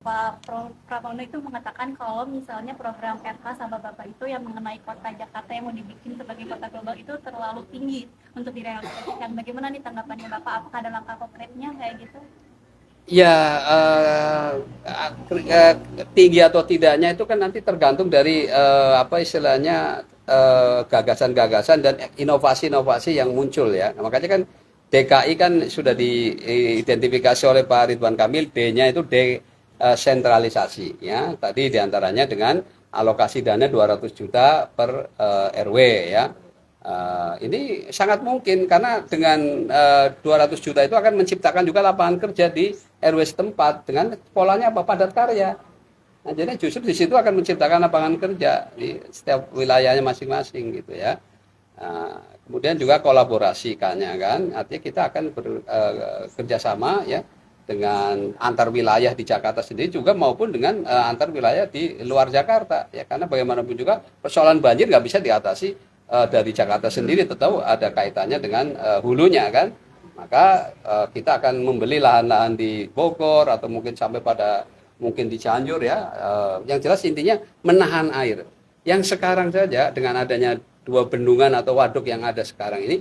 Pak Pramono itu mengatakan kalau misalnya program RK sama Bapak itu yang mengenai kota Jakarta yang mau dibikin sebagai kota global itu terlalu tinggi untuk direalisasikan. Bagaimana nih tanggapannya Bapak? Apakah ada langkah konkretnya kayak gitu? Ya, tinggi atau tidaknya itu kan nanti tergantung dari apa istilahnya gagasan-gagasan dan inovasi-inovasi yang muncul ya. Nah, makanya kan DKI kan sudah diidentifikasi oleh Pak Ridwan Kamil, D-nya itu desentralisasi ya. Tadi diantaranya dengan alokasi dana 200 juta per RW ya. Ini sangat mungkin karena dengan 200 juta itu akan menciptakan juga lapangan kerja di RW setempat dengan polanya apa, padat karya. Nah, jadi justru di situ akan menciptakan lapangan kerja di setiap wilayahnya masing-masing gitu ya. Nah, kemudian juga kolaborasikannya kan, artinya kita akan bekerjasama ya dengan antar wilayah di Jakarta sendiri juga maupun dengan antar wilayah di luar Jakarta ya, karena bagaimanapun juga persoalan banjir nggak bisa diatasi dari Jakarta sendiri, tetap ada kaitannya dengan hulunya kan. Maka kita akan membeli lahan-lahan di Bogor atau mungkin sampai pada mungkin di Cianjur ya. Yang jelas intinya menahan air. Yang sekarang saja dengan adanya dua bendungan atau waduk yang ada sekarang ini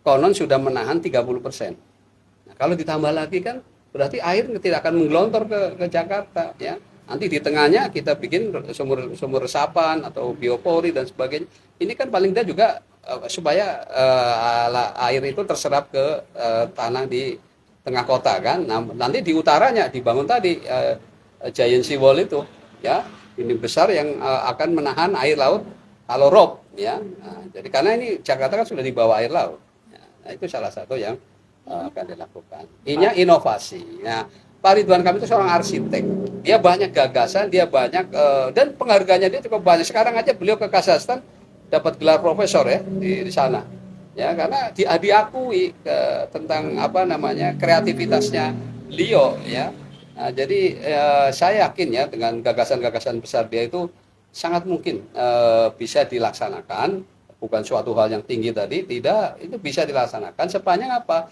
konon sudah menahan 30%. Nah, kalau ditambah lagi kan berarti air tidak akan menggelontor ke Jakarta ya. Nanti di tengahnya kita bikin sumur resapan atau biopori dan sebagainya. Ini kan paling tidak juga supaya air itu terserap ke tanah di tengah kota kan. Nah, nanti di utaranya dibangun tadi giant sea wall itu ya, ini besar yang akan menahan air laut kalau rob ya. Nah, jadi karena ini Jakarta kan sudah di bawah air laut. Ya, nah, itu salah satu yang akan dilakukan. Ini inovasi. Nah, Pak Ridwan Kamil itu seorang arsitek. Dia banyak gagasan, dia banyak dan penghargaannya dia cukup banyak. Sekarang aja beliau ke Kazakhstan dapat gelar profesor ya di sana. Ya, karena diakui tentang apa namanya kreativitasnya beliau ya. Nah, jadi saya yakin ya dengan gagasan-gagasan besar dia itu sangat mungkin bisa dilaksanakan, bukan suatu hal yang tinggi tadi, tidak, itu bisa dilaksanakan sepanjang apa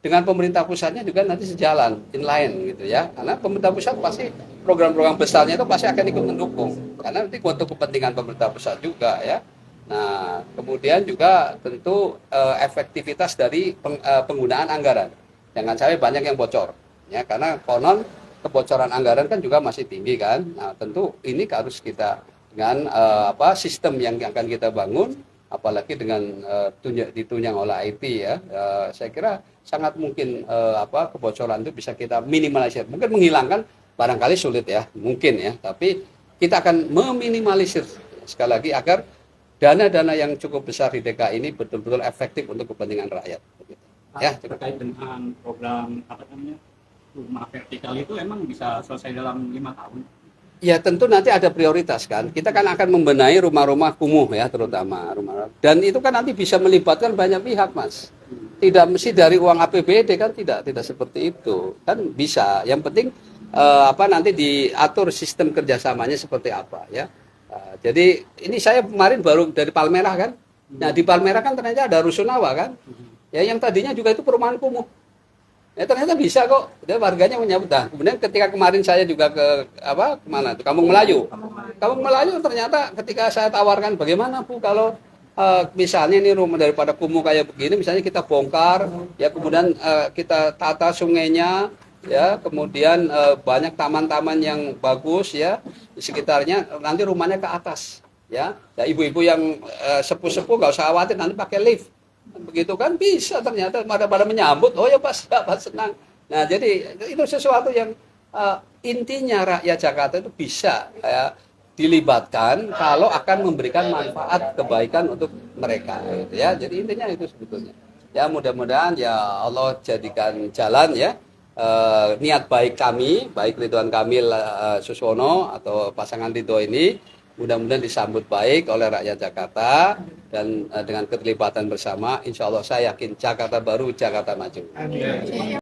dengan pemerintah pusatnya juga nanti sejalan inline gitu ya, karena pemerintah pusat pasti program-program besarnya itu pasti akan ikut mendukung karena nanti untuk kepentingan pemerintah pusat juga ya. Nah, kemudian juga tentu efektivitas dari penggunaan anggaran, jangan sampai banyak yang bocor ya, karena konon kebocoran anggaran kan juga masih tinggi kan. Nah, tentu ini harus kita dengan apa sistem yang akan kita bangun, apalagi dengan ditunjang oleh IT ya, saya kira sangat mungkin apa kebocoran itu bisa kita minimalisir. Mungkin menghilangkan barangkali sulit ya, mungkin ya, tapi kita akan meminimalisir sekali lagi agar dana-dana yang cukup besar di DKI ini betul-betul efektif untuk kepentingan rakyat. Ya, terkait dengan program apa namanya rumah vertikal itu emang bisa selesai dalam 5 tahun? Ya tentu nanti ada prioritas kan. Kita kan akan membenahi rumah-rumah kumuh ya, terutama rumah. Dan itu kan nanti bisa melibatkan banyak pihak, Mas. Tidak mesti dari uang APBD kan, tidak seperti itu. Kan bisa. Yang penting apa nanti diatur sistem kerjasamanya seperti apa ya. Jadi ini saya kemarin baru dari Palmerah kan. Nah di Palmerah kan ternyata ada rusunawa kan. Ya yang tadinya juga itu perumahan kumuh. Ya ternyata bisa kok, dia warganya menyambut. Nah, kemudian ketika kemarin saya juga ke apa kemana tuh Kampung Melayu. Kampung Melayu ternyata ketika saya tawarkan bagaimana Bu kalau misalnya ini rumah daripada kumuh kayak begini, misalnya kita bongkar, ya kemudian kita tata sungainya, ya kemudian banyak taman-taman yang bagus ya di sekitarnya, nanti rumahnya ke atas, ya ibu-ibu yang sepuh-sepuh nggak usah khawatir nanti pakai lift. Begitu kan bisa, ternyata pada menyambut, oh ya Pak senang. Nah jadi itu sesuatu yang intinya rakyat Jakarta itu bisa dilibatkan kalau akan memberikan manfaat kebaikan untuk mereka gitu ya. Jadi intinya itu sebetulnya ya, mudah-mudahan ya Allah jadikan jalan ya niat baik kami, baik Ridwan Kamil Suswono atau pasangan Ridho ini, mudah-mudahan disambut baik oleh rakyat Jakarta dan dengan keterlibatan bersama, insya Allah saya yakin Jakarta baru, Jakarta maju. Amin.